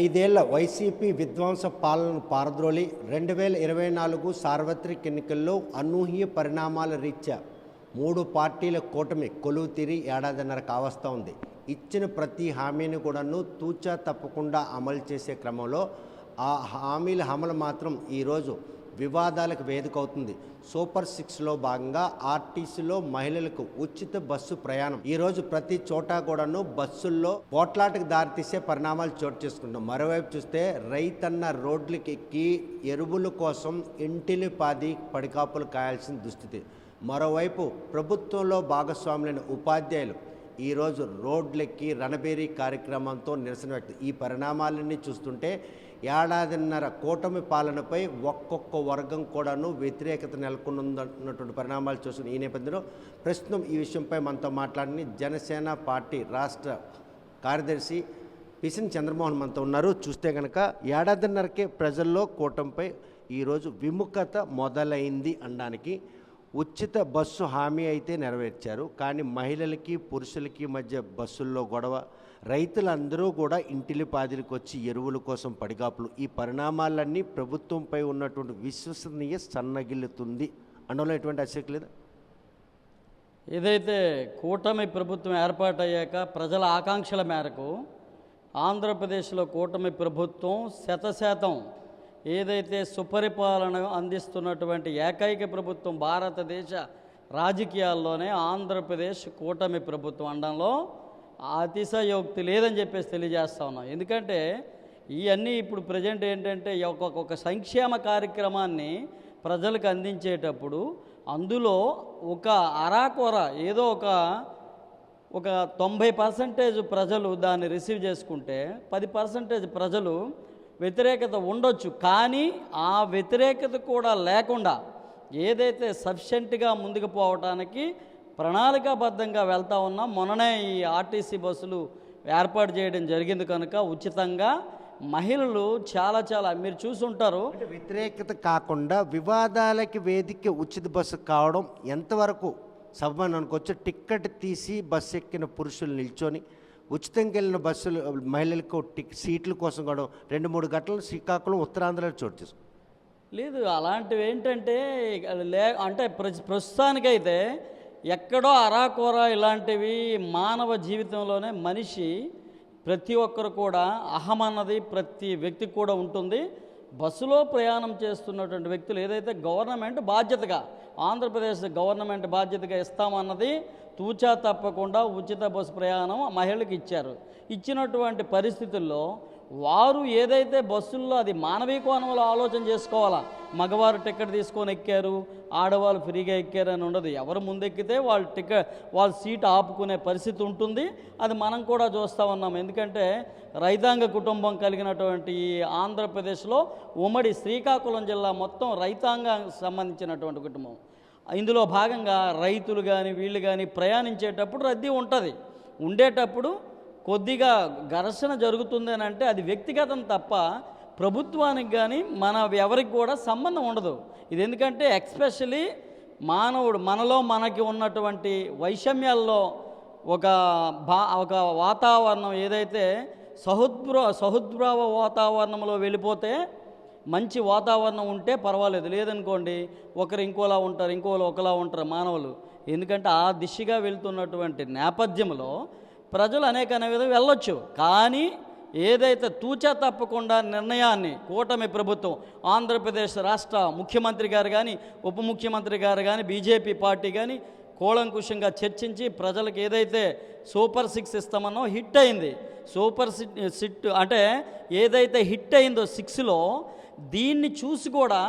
ఐదేళ్ల వైసీపీ విధ్వంస పాలనను పారద్రోలి 2024 సార్వత్రిక ఎన్నికల్లో అనూహ్య పరిణామాల రీత్యా 3 పార్టీల కూటమి కొలువు తీరి ఏడాదిన్నర కావస్తూ ఉంది. ఇచ్చిన ప్రతి హామీని కూడాను తూచా తప్పకుండా అమలు చేసే క్రమంలో ఆ హామీల అమలు మాత్రం ఈరోజు వివాదాలకు వేదిక అవుతుంది. సూపర్ 6లో భాగంగా ఆర్టీసీలో మహిళలకు ఉచిత బస్సు ప్రయాణం ఈరోజు ప్రతి చోట కూడాను బస్సుల్లో పోట్లాటకు దారితీసే పరిణామాలు చోటు చేసుకుంటాం. మరోవైపు చూస్తే రైతన్న రోడ్లకి ఎక్కి ఎరువుల కోసం ఇంటిలిపాది పడికాపులు కాయాల్సిన దుస్థితి. మరోవైపు ప్రభుత్వంలో భాగస్వాములైన ఉపాధ్యాయులు ఈరోజు రోడ్లెక్కి రణబేరీ కార్యక్రమంతో నిరసన వ్యక్తం. ఈ పరిణామాలన్నీ చూస్తుంటే ఏడాదిన్నర కూటమి పాలనపై ఒక్కొక్క వర్గం కూడాను వ్యతిరేకత నెలకొన్నటువంటి పరిణామాలు చూస్తున్న ఈ నేపథ్యంలో ప్రస్తుతం ఈ విషయంపై మనతో మాట్లాడిన జనసేన పార్టీ రాష్ట్ర కార్యదర్శి పిసిని చంద్రమోహన్ మనతో ఉన్నారు. చూస్తే కనుక ఏడాదిన్నరకే ప్రజల్లో కూటమిపై ఈరోజు విముఖత మొదలైంది అనడానికి ఉచిత బస్సు హామీ అయితే నెరవేర్చారు, కానీ మహిళలకి పురుషులకి మధ్య బస్సుల్లో గొడవ, రైతులందరూ కూడా ఇంటిలిపాదిరికి వచ్చి ఎరువుల కోసం పడిగాపులు, ఈ పరిణామాలన్నీ ప్రభుత్వంపై ఉన్నటువంటి విశ్వసనీయ సన్నగిల్లుతుంది అనలో ఎటువంటి అసలు లేదు. ఏదైతే కూటమి ప్రభుత్వం ఏర్పాటయ్యాక ప్రజల ఆకాంక్షల మేరకు ఆంధ్రప్రదేశ్లో కూటమి ప్రభుత్వం 100% ఏదైతే సుపరిపాలన అందిస్తున్నటువంటి ఏకైక ప్రభుత్వం భారతదేశ రాజకీయాల్లోనే ఆంధ్రప్రదేశ్ కూటమి ప్రభుత్వం అనడంలో అతిశయోక్తి లేదని చెప్పేసి తెలియజేస్తా ఉన్నాం. ఎందుకంటే ఇవన్నీ ఇప్పుడు ప్రజెంట్ ఏంటంటే ఒక సంక్షేమ కార్యక్రమాన్ని ప్రజలకు అందించేటప్పుడు అందులో ఒక అరాకొర ఏదో ఒక 90% ప్రజలు దాన్ని రిసీవ్ చేసుకుంటే 10% ప్రజలు వ్యతిరేకత ఉండొచ్చు. కానీ ఆ వ్యతిరేకత కూడా లేకుండా ఏదైతే సఫిషియెంట్గా ముందుకు పోవటానికి ప్రణాళికాబద్ధంగా వెళ్తా ఉన్నాం. మొన్ననే ఈ ఆర్టీసీ బస్సులు ఏర్పాటు చేయడం జరిగింది కనుక ఉచితంగా మహిళలు చాలా మీరు చూసుంటారు. వ్యతిరేకత కాకుండా వివాదాలకి వేదిక ఉచిత బస్సు కావడం ఎంతవరకు సభను అనుకోవచ్చు? టిక్కెట్ తీసి బస్సు ఎక్కిన పురుషులు నిల్చొని ఉచితంగా వెళ్ళిన బస్సులు మహిళలకు సీట్ల కోసం కూడా 2-3 గంటలు శ్రీకాకుళం ఉత్తరాంధ్రలో చోటు చేసుకుంది. లేదు, అలాంటివి ఏంటంటే అంటే ప్రస్తుతానికైతే ఎక్కడో అరాకొర ఇలాంటివి మానవ జీవితంలోనే మనిషి ప్రతి ఒక్కరు కూడా అహం అన్నది ప్రతి వ్యక్తికి కూడా ఉంటుంది. బస్సులో ప్రయాణం చేస్తున్నటువంటి వ్యక్తులు ఏదైతే గవర్నమెంట్ బాధ్యతగా ఆంధ్రప్రదేశ్ గవర్నమెంట్ బాధ్యతగా ఇస్తామన్నది తూచా తప్పకుండా ఉచిత బస్సు ప్రయాణం మహిళలకు ఇచ్చారు. ఇచ్చినటువంటి పరిస్థితుల్లో వారు ఏదైతే బస్సుల్లో అది మానవీయ కోణంలో ఆలోచన చేసుకోవాలా. మగవారు టికెట్ తీసుకొని ఎక్కారు, ఆడవాళ్ళు ఫ్రీగా ఎక్కారు అని ఉండదు. ఎవరు ముందెక్కితే వాళ్ళ సీట్ ఆపుకునే పరిస్థితి ఉంటుంది. అది మనం కూడా చూస్తూ ఉన్నాం. ఎందుకంటే రైతాంగ కుటుంబం కలిగినటువంటి ఆంధ్రప్రదేశ్లో ఉమ్మడి శ్రీకాకుళం జిల్లా మొత్తం రైతాంగానికి సంబంధించినటువంటి కుటుంబం. ఇందులో భాగంగా రైతులు కానీ వీళ్ళు కానీ ప్రయాణించేటప్పుడు రద్దీ ఉంటుంది. ఉండేటప్పుడు కొద్దిగా ఘర్షణ జరుగుతుంది అని అంటే అది వ్యక్తిగతం తప్ప ప్రభుత్వానికి కానీ ఎవరికి కూడా సంబంధం ఉండదు. ఇది ఎందుకంటే ఎక్స్పెషలీ మనలో మనకి ఉన్నటువంటి వైషమ్యాల్లో ఒక వాతావరణం ఏదైతే సహృద్భావ వాతావరణంలో వెళ్ళిపోతే మంచి వాతావరణం ఉంటే పర్వాలేదు. లేదనుకోండి ఒకరు ఇంకోలా ఉంటారు, ఇంకోలా ఒకలా ఉంటారు మానవులు. ఎందుకంటే ఆ దిశగా వెళ్తున్నటువంటి నేపథ్యంలో ప్రజలు అనేక విధంగా వెళ్ళొచ్చు. కానీ ఏదైతే తూచా తప్పకుండా నిర్ణయాన్ని కూటమి ప్రభుత్వం ఆంధ్రప్రదేశ్ రాష్ట్ర ముఖ్యమంత్రి గారు కానీ ఉప ముఖ్యమంత్రి గారు కానీ బీజేపీ పార్టీ కానీ కూలంకుషంగా చర్చించి ప్రజలకు ఏదైతే సూపర్ 6 ఇస్తామన్నో హిట్ అయింది. సూపర్ సిట్ అంటే ఏదైతే హిట్ అయిందో 6లో దీన్ని చూసి కూడా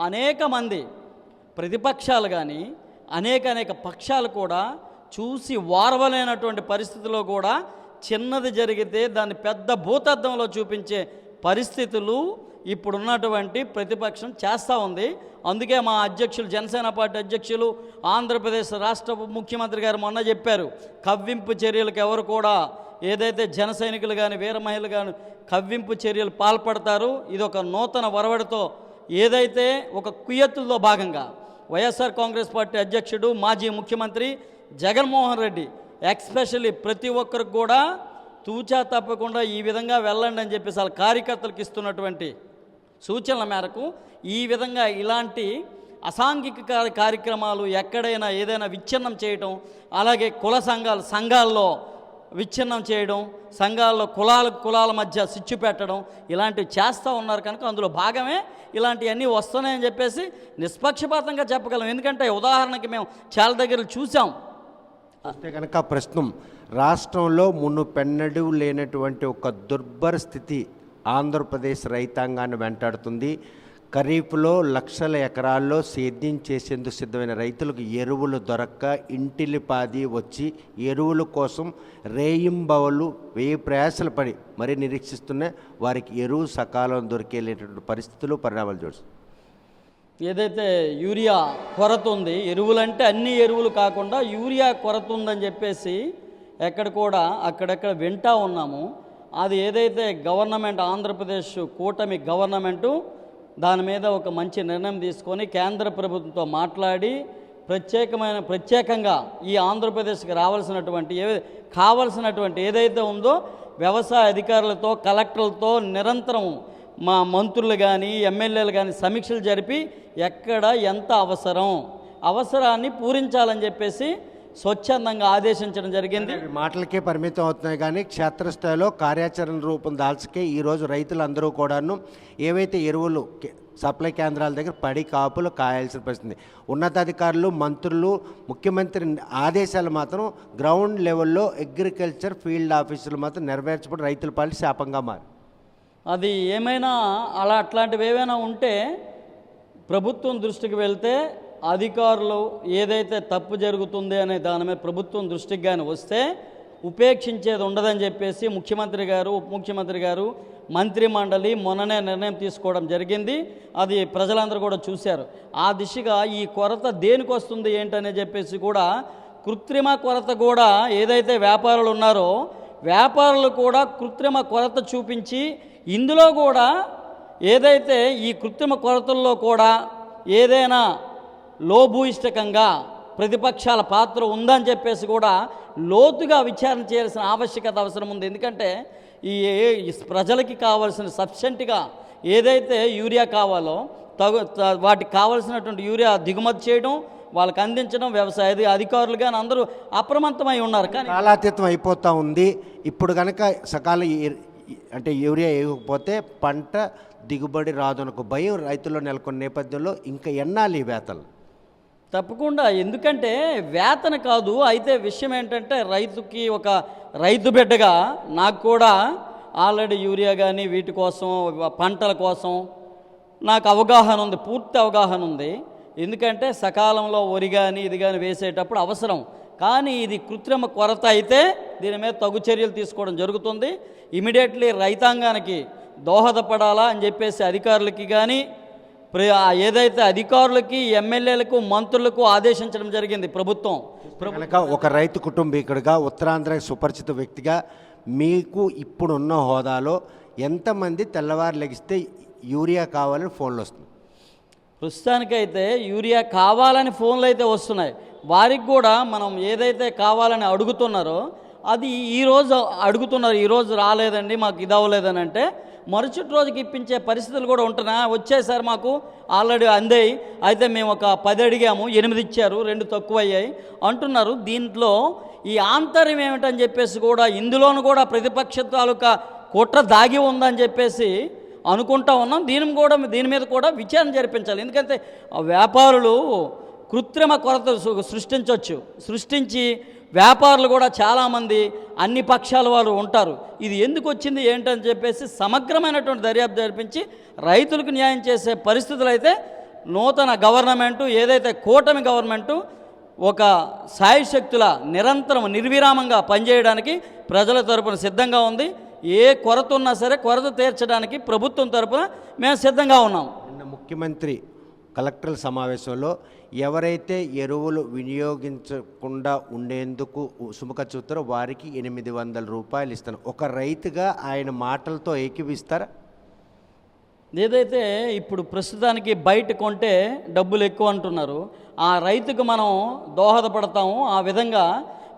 అనేక మంది ప్రతిపక్షాలు కానీ అనేక పక్షాలు కూడా చూసి వారవలేనటువంటి పరిస్థితుల్లో కూడా చిన్నది జరిగితే దాన్ని పెద్ద భూతద్దంలో చూపించే పరిస్థితులు ఇప్పుడున్నటువంటి ప్రతిపక్షం చేస్తూ ఉంది. అందుకే మా అధ్యక్షులు జనసేన పార్టీ అధ్యక్షులు ఆంధ్రప్రదేశ్ రాష్ట్ర ముఖ్యమంత్రి గారు మొన్న చెప్పారు, కవ్వింపు చర్యలకు ఎవరు కూడా ఏదైతే జన సైనికులు కానీ వీర మహిళలు కానీ కవ్వింపు చర్యలు పాల్పడతారు. ఇది ఒక నూతన వరవడితో ఏదైతే ఒక కుయ్యత్తుల్లో భాగంగా వైఎస్ఆర్ కాంగ్రెస్ పార్టీ అధ్యక్షుడు మాజీ ముఖ్యమంత్రి జగన్మోహన్ రెడ్డి ఎక్స్పెషల్లీ ప్రతి ఒక్కరికి కూడా తూచా తప్పకుండా ఈ విధంగా వెళ్ళండి అని చెప్పేసి వాళ్ళ కార్యకర్తలకు ఇస్తున్నటువంటి సూచనల మేరకు ఈ విధంగా ఇలాంటి అసాంఘిక కార్యక్రమాలు ఎక్కడైనా ఏదైనా విచ్ఛిన్నం చేయడం, అలాగే కుల సంఘాల్లో విచ్ఛిన్నం చేయడం, సంఘాల్లో కులాల మధ్య సిచ్చు పెట్టడం ఇలాంటివి చేస్తూ ఉన్నారు కనుక అందులో భాగమే ఇలాంటివన్నీ వస్తున్నాయని చెప్పేసి నిష్పక్షపాతంగా చెప్పగలం. ఎందుకంటే ఉదాహరణకి మేము చాలా దగ్గర చూసాం. చూస్తే కనుక ప్రస్తుతం రాష్ట్రంలో మునుపెన్నడూ లేనటువంటి ఒక దుర్భర స్థితి ఆంధ్రప్రదేశ్ రైతాంగాన్ని వెంటాడుతుంది. ఖరీఫ్లో లక్షల ఎకరాల్లో సేద్యం చేసేందుకు సిద్ధమైన రైతులకు ఎరువులు దొరక్క ఇంటిలిపాది వచ్చి ఎరువుల కోసం రేయింబవలు వేయి ప్రయాసలు పడి మరీ నిరీక్షిస్తున్న వారికి ఎరువు సకాలం దొరికేలేటువంటి పరిస్థితులు పరిణామాలు చూసి ఏదైతే యూరియా కొరత ఉంది, ఎరువులంటే అన్ని ఎరువులు కాకుండా యూరియా కొరత ఉందని చెప్పేసి ఎక్కడ కూడా అక్కడెక్కడ వింటా ఉన్నాము. అది ఏదైతే గవర్నమెంట్ ఆంధ్రప్రదేశ్ కూటమి గవర్నమెంటు దాని మీద ఒక మంచి నిర్ణయం తీసుకొని కేంద్ర ప్రభుత్వంతో మాట్లాడి ప్రత్యేకంగా ఈ ఆంధ్రప్రదేశ్కి కావలసినటువంటి ఏదైతే ఉందో వ్యవసాయ అధికారులతో కలెక్టర్లతో నిరంతరం మా మంత్రులు కానీ ఎమ్మెల్యేలు కానీ సమీక్షలు జరిపి ఎక్కడ ఎంత అవసరాన్ని పూరించాలని చెప్పేసి స్వచ్ఛందంగా ఆదేశించడం జరిగింది. మాటలకే పరిమితం అవుతున్నాయి కానీ క్షేత్రస్థాయిలో కార్యాచరణ రూపం దాల్చకే ఈరోజు రైతులందరూ కూడాను ఏవైతే ఎరువులు సప్లై కేంద్రాల దగ్గర పడి కాపులు కాయాల్సిన పరిస్థితి. ఉన్నతాధికారులు, మంత్రులు, ముఖ్యమంత్రి ఆదేశాలు మాత్రం గ్రౌండ్ లెవెల్లో అగ్రికల్చర్ ఫీల్డ్ ఆఫీసులు మాత్రం నెరవేర్చబడి రైతుల పాలి శాపంగా మారి అది ఏమైనా అట్లాంటివి ఏమైనా ఉంటే ప్రభుత్వం దృష్టికి వెళ్తే అధికారులు ఏదైతే తప్పు జరుగుతుంది అనే దాని మీద ప్రభుత్వం దృష్టికి కానీ వస్తే ఉపేక్షించేది ఉండదని చెప్పేసి ముఖ్యమంత్రి గారు, ఉప ముఖ్యమంత్రి గారు, మంత్రి మండలి మొన్ననే నిర్ణయం తీసుకోవడం జరిగింది. అది ప్రజలందరూ కూడా చూశారు. ఆ దిశగా ఈ కొరత దేనికి వస్తుంది ఏంటనే చెప్పేసి కూడా కృత్రిమ కొరత కూడా ఏదైతే వ్యాపారులు ఉన్నారో వ్యాపారులు కూడా కృత్రిమ కొరత చూపించి ఇందులో కూడా ఏదైతే ఈ కృత్రిమ కొరతల్లో కూడా ఏదైనా లోభూయిష్టకంగా ప్రతిపక్షాల పాత్ర ఉందని చెప్పేసి కూడా లోతుగా విచారణ చేయాల్సిన ఆవశ్యకత అవసరం ఉంది. ఎందుకంటే ఈ ప్రజలకి కావాల్సిన సఫిషియెంట్గా ఏదైతే యూరియా కావాలో వాటికి కావాల్సినటువంటి యూరియా దిగుమతి చేయడం, వాళ్ళకి అందించడం వ్యవసాయ అధికారులు కానీ అందరూ అప్రమత్తమై ఉన్నారు. కానీ కాలాతీతం అయిపోతూ ఉంది. ఇప్పుడు కనుక సకాలం అంటే యూరియా వేయకపోతే పంట దిగుబడి రాదనుకో భయం రైతుల్లో నెలకొన్న నేపథ్యంలో ఇంకా ఎన్నాలి ఈ వేతలు? తప్పకుండా. ఎందుకంటే వేతన కాదు, అయితే విషయం ఏంటంటే రైతుకి ఒక రైతు బిడ్డగా నాకు కూడా ఆల్రెడీ యూరియా కానీ వీటి కోసం పంటల కోసం నాకు అవగాహన ఉంది, పూర్తి అవగాహన ఉంది. ఎందుకంటే సకాలంలో వరి కానీ ఇది కానీ వేసేటప్పుడు అవసరం. కానీ ఇది కృత్రిమ కొరత అయితే దీని మీద తగు చర్యలు తీసుకోవడం జరుగుతుంది. ఇమీడియట్లీ రైతాంగానికి దోహదపడాలా అని చెప్పేసి అధికారులకి కానీ ఏదైతే అధికారులకి, ఎమ్మెల్యేలకు, మంత్రులకు ఆదేశించడం జరిగింది ప్రభుత్వం. ఒక రైతు కుటుంబీకుడిగా, ఉత్తరాంధ్ర సుపరిచిత వ్యక్తిగా మీకు ఇప్పుడున్న హోదాలో ఎంతమంది తెల్లవారు లెగిస్తే యూరియా కావాలని ఫోన్లు వస్తుంది? ప్రస్తుతానికైతే యూరియా కావాలని ఫోన్లు అయితే వస్తున్నాయి. వారికి కూడా మనం ఏదైతే కావాలని అడుగుతున్నారో అది ఈరోజు అడుగుతున్నారు, ఈరోజు రాలేదండి మాకు ఇది అవ్వలేదని అంటే మరుసటి రోజుకి ఇప్పించే పరిస్థితులు కూడా ఉంటున్నాయి. వచ్చేసారి మాకు ఆల్రెడీ అందాయి, అయితే మేము ఒక 10 అడిగాము, 8 ఇచ్చారు, 2 తక్కువయ్యాయి అంటున్నారు. దీంట్లో ఈ ఆంతర్యం ఏమిటని చెప్పేసి కూడా ఇందులోనూ కూడా ప్రతిపక్ష తాలూకా కుట్ర దాగి ఉందని చెప్పేసి అనుకుంటా ఉన్నాం. దీని మీద కూడా విచారణ జరిపించాలి. ఎందుకంటే వ్యాపారులు కృత్రిమ కొరత సృష్టించి వ్యాపారులు కూడా చాలామంది అన్ని పక్షాల వారు ఉంటారు. ఇది ఎందుకు వచ్చింది ఏంటని చెప్పేసి సమగ్రమైనటువంటి దర్యాప్తు జరిపించి రైతులకు న్యాయం చేసే పరిస్థితులు అయితే నూతన గవర్నమెంటు ఏదైతే కూటమి గవర్నమెంటు ఒక సాయశక్తుల నిరంతరం నిర్విరామంగా పనిచేయడానికి ప్రజల తరపున సిద్ధంగా ఉంది. ఏ కొరత ఉన్నా సరే కొరత తీర్చడానికి ప్రభుత్వం తరపున మేము సిద్ధంగా ఉన్నాం. నిన్న ముఖ్యమంత్రి కలెక్టర్ల సమావేశంలో ఎవరైతే ఎరువులు వినియోగించకుండా ఉండేందుకు సుముఖ చూస్తారో వారికి 800 రూపాయలు ఇస్తాను. ఒక రైతుగా ఆయన మాటలతో ఏకీవిస్తారా? ఏదైతే ఇప్పుడు ప్రస్తుతానికి బయట కొంటే డబ్బులు ఎక్కువ అంటున్నారు, ఆ రైతుకు మనం దోహదపడతాము. ఆ విధంగా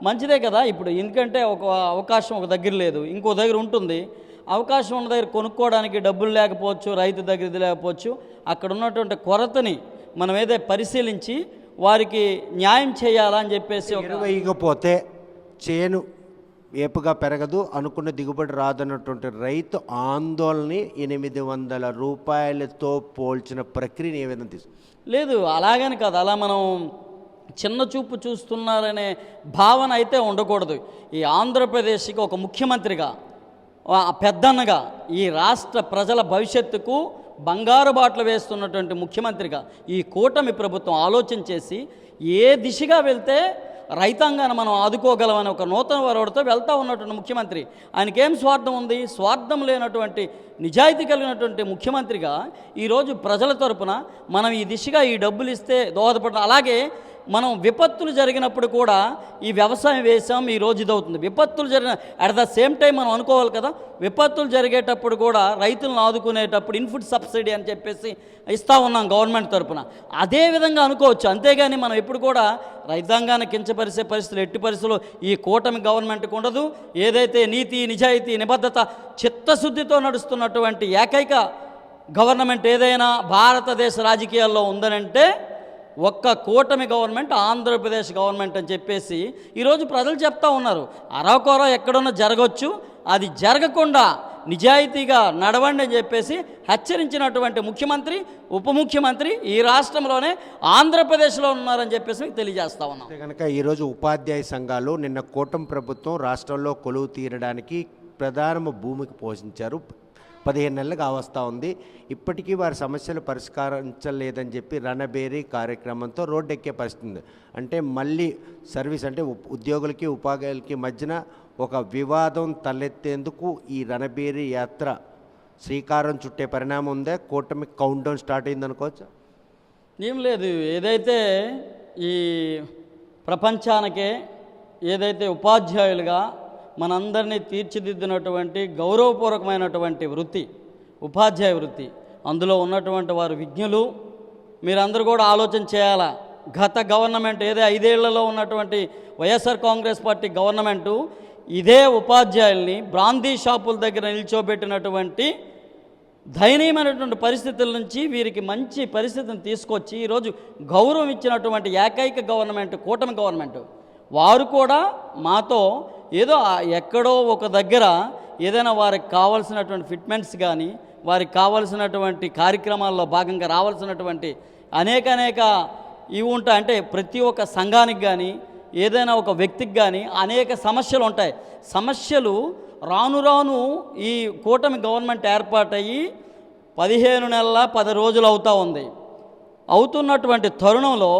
మంచిదే కదా. ఇప్పుడు ఎందుకంటే ఒక అవకాశం ఒక దగ్గర లేదు, ఇంకో దగ్గర ఉంటుంది. అవకాశం ఉన్న దగ్గర కొనుక్కోవడానికి డబ్బులు లేకపోవచ్చు, రైతు దగ్గర ఇది లేకపోవచ్చు. అక్కడ ఉన్నటువంటి కొరతని మనం ఏదో పరిశీలించి వారికి న్యాయం చేయాలా అని చెప్పేసి ఎరువు వేయకపోతే చేను ఏపుగా పెరగదు, అనుకున్న దిగుబడి రాదన్నటువంటి రైతు ఆందోళనని 800 రూపాయలతో పోల్చిన ప్రక్రియను ఏ విధంగా లేదు. అలాగని కాదు, అలా మనం చిన్న చూపు చూస్తున్నారనే భావన అయితే ఉండకూడదు. ఈ ఆంధ్రప్రదేశ్కి ఒక ముఖ్యమంత్రిగా, పెద్దన్నగా, ఈ రాష్ట్ర ప్రజల భవిష్యత్తుకు బంగారు బాటలు వేస్తున్నటువంటి ముఖ్యమంత్రిగా ఈ కూటమి ప్రభుత్వం ఆలోచన చేసి ఏ దిశగా వెళ్తే రైతాంగాన్ని మనం ఆదుకోగలమని ఒక నూతన వరవడితో వెళ్తూ ఉన్నటువంటి ముఖ్యమంత్రి. ఆయనకేం స్వార్థం ఉంది? స్వార్థం లేనటువంటి నిజాయితీ కలిగినటువంటి ముఖ్యమంత్రిగా ఈరోజు ప్రజల తరపున మనం ఈ దిశగా ఈ డబ్బులు ఇస్తే దోహదపడడం. అలాగే మనం విపత్తులు జరిగినప్పుడు కూడా ఈ వ్యవసాయం వేసాం, ఈరోజు ఇదవుతుంది. విపత్తులు జరిగిన అట్ ద సేమ్ టైం మనం అనుకోవాలి కదా, విపత్తులు జరిగేటప్పుడు కూడా రైతులను ఆదుకునేటప్పుడు ఇన్పుట్ సబ్సిడీ అని చెప్పేసి ఇస్తూ ఉన్నాం గవర్నమెంట్ తరపున. అదే విధంగా అనుకోవచ్చు. అంతేగాని మనం ఎప్పుడు కూడా రైతాంగాన్ని కించపరిచే పరిస్థితులు ఎట్టి పరిస్థితుల్లో ఈ కూటమి గవర్నమెంట్కి ఉండదు. ఏదైతే నీతి, నిజాయితీ, నిబద్ధత, చిత్తశుద్ధితో నడుస్తున్నటువంటి ఏకైక గవర్నమెంట్ ఏదైనా భారతదేశ రాజకీయాల్లో ఉందనంటే ఒక్క కూటమి గవర్నమెంట్, ఆంధ్రప్రదేశ్ గవర్నమెంట్ అని చెప్పేసి ఈరోజు ప్రజలు చెప్తా ఉన్నారు. అరాకొర ఎక్కడున్నా జరగవచ్చు, అది జరగకుండా నిజాయితీగా నడవండి అని చెప్పేసి హెచ్చరించినటువంటి ముఖ్యమంత్రి, ఉప ముఖ్యమంత్రి ఈ రాష్ట్రంలోనే ఆంధ్రప్రదేశ్లో ఉన్నారని చెప్పేసి మీకు తెలియజేస్తా ఉన్నాం. కనుక ఈరోజు ఉపాధ్యాయ సంఘాలు నిన్న కూటమి ప్రభుత్వం రాష్ట్రంలో కొలువు తీరడానికి ప్రధాన భూమికి పోషించారు. 15 నెలలుగా వస్తూ ఉంది. ఇప్పటికీ వారి సమస్యలు పరిష్కరించలేదని చెప్పి రణబేరీ కార్యక్రమంతో రోడ్డెక్కే పరిస్థితి. అంటే మళ్ళీ సర్వీస్ అంటే ఉద్యోగులకి ఉపాధ్యాయులకి మధ్యన ఒక వివాదం తలెత్తేందుకు ఈ రణబేరీ యాత్ర శ్రీకారం చుట్టే పరిణామం ఉందే. కూటమి కౌంట్ డౌన్ స్టార్ట్ అయింది అనుకోవచ్చు. ఏం లేదు, ఏదైతే ఈ ప్రపంచానికే ఏదైతే ఉపాధ్యాయులుగా మనందరినీ తీర్చిదిద్దినటువంటి గౌరవపూర్వకమైనటువంటి వృత్తి ఉపాధ్యాయ వృత్తి, అందులో ఉన్నటువంటి వారు విజ్ఞులు. మీరందరూ కూడా ఆలోచన చేయాలా. గత గవర్నమెంట్ ఏదో 5 ఏళ్లలో ఉన్నటువంటి వైఎస్ఆర్ కాంగ్రెస్ పార్టీ గవర్నమెంటు ఇదే ఉపాధ్యాయుల్ని బ్రాందీ షాపుల దగ్గర నిల్చోబెట్టినటువంటి దయనీయమైనటువంటి పరిస్థితుల నుంచి వీరికి మంచి పరిస్థితిని తీసుకొచ్చి ఈరోజు గౌరవం ఇచ్చినటువంటి ఏకైక గవర్నమెంట్ కూటమి గవర్నమెంట్. వారు కూడా మాతో ఏదో ఎక్కడో ఒక దగ్గర ఏదైనా వారికి కావాల్సినటువంటి ఫిట్మెంట్స్ కానీ, వారికి కావాల్సినటువంటి కార్యక్రమాల్లో భాగంగా రావాల్సినటువంటి అనేక ఇవి ఉంటాయి. అంటే ప్రతి ఒక్క సంఘానికి కానీ ఏదైనా ఒక వ్యక్తికి కానీ అనేక సమస్యలు ఉంటాయి. సమస్యలు రాను రాను ఈ కూటమి గవర్నమెంట్ ఏర్పాటయ్యి 15 నెలల 10 రోజులు అవుతూ ఉంది. అవుతున్నటువంటి తరుణంలో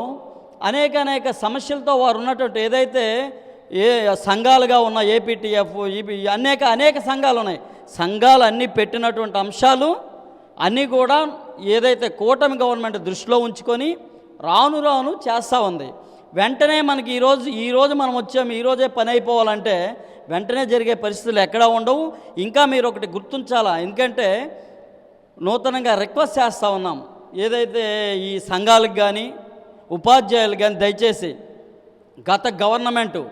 అనేక సమస్యలతో వారు ఉన్నటువంటి ఏదైతే ఏ సంఘాలుగా ఉన్న ఏపీటీఎఫ్, ఇవి అనేక సంఘాలు ఉన్నాయి. సంఘాలు అన్నీ పెట్టినటువంటి అంశాలు అన్నీ కూడా ఏదైతే కూటమి గవర్నమెంట్ దృష్టిలో ఉంచుకొని రాను రాను చేస్తూ ఉంది. వెంటనే మనకి ఈరోజు మనం వచ్చాము, ఈరోజే పని అయిపోవాలంటే వెంటనే జరిగే పరిస్థితులు ఎక్కడా ఉండవు. ఇంకా మీరు ఒకటి గుర్తించాలా, ఎందుకంటే నూతనంగా రిక్వెస్ట్ చేస్తూ ఉన్నాం. ఏదైతే ఈ సంఘాలకు కానీ ఉపాధ్యాయులు కానీ దయచేసి గత గవర్నమెంటు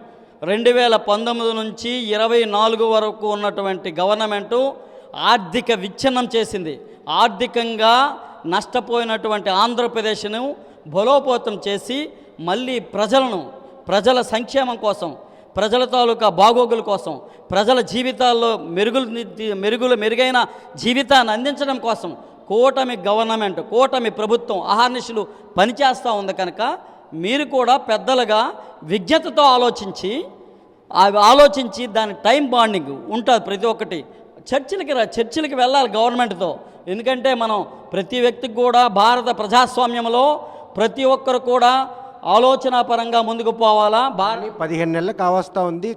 2019 నుంచి 24 వరకు ఉన్నటువంటి గవర్నమెంటు ఆర్థిక విచ్ఛిన్నం చేసింది. ఆర్థికంగా నష్టపోయినటువంటి ఆంధ్రప్రదేశ్ను బలోపేతం చేసి మళ్ళీ ప్రజల సంక్షేమం కోసం, ప్రజల తాలూకా బాగోగుల కోసం, ప్రజల జీవితాల్లో మెరుగైన జీవితాన్ని అందించడం కోసం కూటమి గవర్నమెంట్, కూటమి ప్రభుత్వం అహర్నిశలు పనిచేస్తూ ఉంది. కనుక మీరు కూడా పెద్దలుగా విజ్ఞతతో ఆలోచించి దాని టైం బాండింగ్ ఉంటుంది. ప్రతి ఒక్కటి చర్చలకి వెళ్ళాలి గవర్నమెంట్తో. ఎందుకంటే మనం ప్రతి వ్యక్తికి కూడా భారత ప్రజాస్వామ్యంలో ప్రతి ఒక్కరు కూడా ఆలోచనాపరంగా ముందుకు పోవాలా. 15 నెలలు కావస్తూ ఉంది.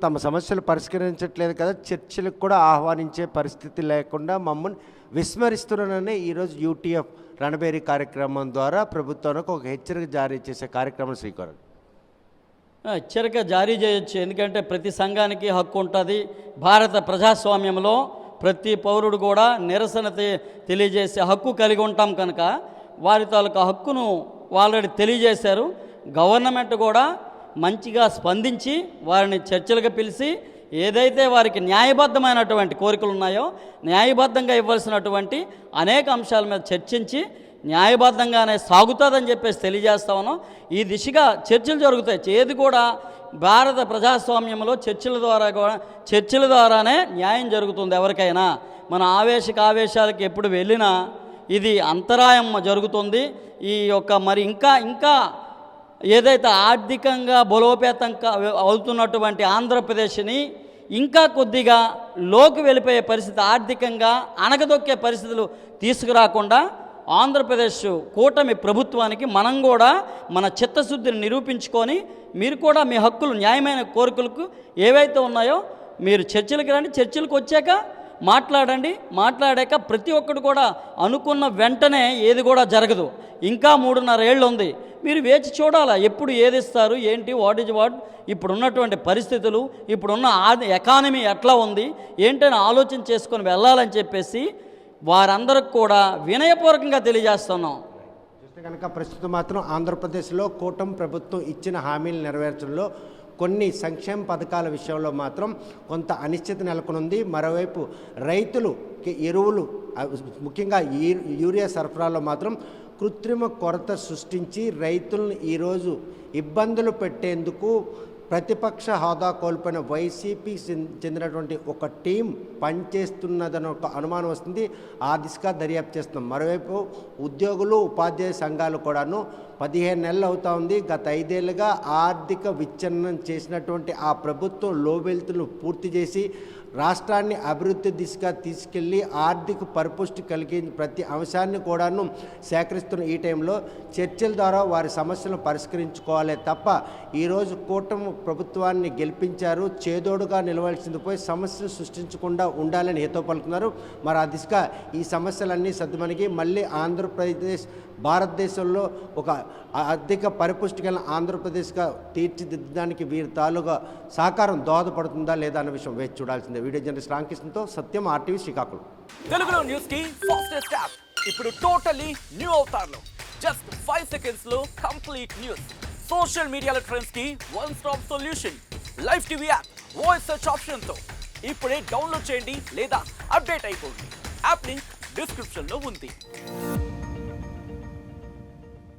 తమ సమస్యలు పరిష్కరించట్లేదు కదా, చర్చలకు కూడా ఆహ్వానించే పరిస్థితి లేకుండా మమ్మల్ని విస్మరిస్తున్నానని ఈరోజు యూటీఎఫ్ రణబేరీ కార్యక్రమం ద్వారా ప్రభుత్వానికి ఒక హెచ్చరిక జారీ చేసే కార్యక్రమం శ్రీకారం. హెచ్చరిక జారీ చేయొచ్చు, ఎందుకంటే ప్రతి సంఘానికి హక్కు ఉంటుంది. భారత ప్రజాస్వామ్యంలో ప్రతి పౌరుడు కూడా నిరసన తెలియజేసే హక్కు కలిగి ఉంటాం. కనుక వారి తాలూకా హక్కును ఆల్రెడీ తెలియజేశారు. గవర్నమెంట్ కూడా మంచిగా స్పందించి వారిని చర్చలకు పిలిచి ఏదైతే వారికి న్యాయబద్ధమైనటువంటి కోరికలు ఉన్నాయో న్యాయబద్ధంగా ఇవ్వాల్సినటువంటి అనేక అంశాల మీద చర్చించి న్యాయబద్ధంగానే సాగుతుందని చెప్పేసి తెలియజేస్తా ఉన్నాం. ఈ దిశగా చర్చలు జరుగుతాయి. ఏది కూడా భారత ప్రజాస్వామ్యంలో చర్చల ద్వారానే న్యాయం జరుగుతుంది. ఎవరికైనా మన ఆవేశాలకి ఎప్పుడు వెళ్ళినా ఇది అంతరాయం జరుగుతుంది. ఈ యొక్క మరి ఇంకా ఏదైతే ఆర్థికంగా బలోపేతం అవుతున్నటువంటి ఆంధ్రప్రదేశ్ని ఇంకా కొద్దిగా లోకి వెళ్ళిపోయే పరిస్థితి, ఆర్థికంగా అణగదొక్కే పరిస్థితులు తీసుకురాకుండా ఆంధ్రప్రదేశ్ కూటమి ప్రభుత్వానికి మనం కూడా మన చిత్తశుద్ధిని నిరూపించుకొని మీరు కూడా మీ హక్కులు, న్యాయమైన కోరికలకు ఏవైతే ఉన్నాయో మీరు చర్చలకు రండి. చర్చలకు వచ్చాక మాట్లాడండి. మాట్లాడాక ప్రతి ఒక్కరు కూడా అనుకున్న వెంటనే ఏది కూడా జరగదు. ఇంకా 3.5 ఏళ్ళు ఉంది. మీరు వేచి చూడాలా ఎప్పుడు ఏది ఇస్తారు, ఏంటి, వాట్ ఈజ్ వాట్, ఇప్పుడున్నటువంటి పరిస్థితులు, ఇప్పుడున్న ఎకానమీ ఎట్లా ఉంది ఏంటని ఆలోచన చేసుకొని వెళ్ళాలని చెప్పేసి వారందరికి కూడా వినయపూర్వకంగా తెలియజేస్తున్నాం. చూస్తే కనుక ప్రస్తుతం మాత్రం ఆంధ్రప్రదేశ్లో కూటమి ప్రభుత్వం ఇచ్చిన హామీలు నెరవేర్చడంలో కొన్ని సంక్షేమ పథకాల విషయంలో మాత్రం కొంత అనిశ్చితి నెలకొనుంది. మరోవైపు రైతులుకి ఎరువులు, ముఖ్యంగా యూరియా సరఫరాలో మాత్రం కృత్రిమ కొరత సృష్టించి రైతులను ఈరోజు ఇబ్బందులు పెట్టేందుకు ప్రతిపక్ష హోదా కోల్పోయిన వైసీపీకి చెందినటువంటి ఒక టీం పనిచేస్తున్నదని ఒక అనుమానం వస్తుంది. ఆ దిశగా దర్యాప్తు చేస్తున్నాం. మరోవైపు ఉద్యోగులు, ఉపాధ్యాయ సంఘాలు కూడాను 15 నెలలు అవుతా ఉంది. గత 5 ఏళ్ళుగా ఆర్థిక విచ్ఛిన్నం చేసినటువంటి ఆ ప్రభుత్వం లోబెల్తులు పూర్తి చేసి రాష్ట్రాన్ని అభివృద్ధి దిశగా తీసుకెళ్ళి ఆర్థిక పరిపుష్టి కలిగి ప్రతి అంశాన్ని కూడాను సేకరిస్తున్న ఈ టైంలో చర్చల ద్వారా వారి సమస్యలను పరిష్కరించుకోవాలే తప్ప ఈరోజు కూటమి ప్రభుత్వాన్ని గెలిపించారు, చేదోడుగా నిలవాల్సింది పోయి సమస్యలు సృష్టించకుండా ఉండాలని హితవు పలుకున్నారు. మరి ఆ దిశగా ఈ సమస్యలన్నీ సర్దుమణిగి మళ్ళీ ఆంధ్రప్రదేశ్ భారతదేశంలో ఒక ఆర్థిక పరిపుష్టి కలిగిన ఆంధ్రప్రదేశ్గా తీర్చిదిద్దడానికి వీరి తాలూగా సహకారం దోహదపడుతుందా లేదా అన్న విషయం వేచి చూడాల్సిందే. వీడియో జర్నలిస్ట్ రామకృష్ణతో సత్యం, RTV శ్రీకాకుళం. తెలుగులో న్యూస్ కి ఫాస్టెస్ట్ యాప్ ఇప్పుడు టోటలీ న్యూ అవతార్లో జస్ట్ 5 సెకండ్స్ లో కంప్లీట్ న్యూస్. సోషల్ మీడియాలో ట్రెండ్స్ కి one stop solution. Live TV app voice search option తో ఇప్పుడే డౌన్లోడ్ చేయండి లేదా అప్డేట్ అయిపోండి. యాప్ లింక్ డిస్క్రిప్షన్ లో ఉంది.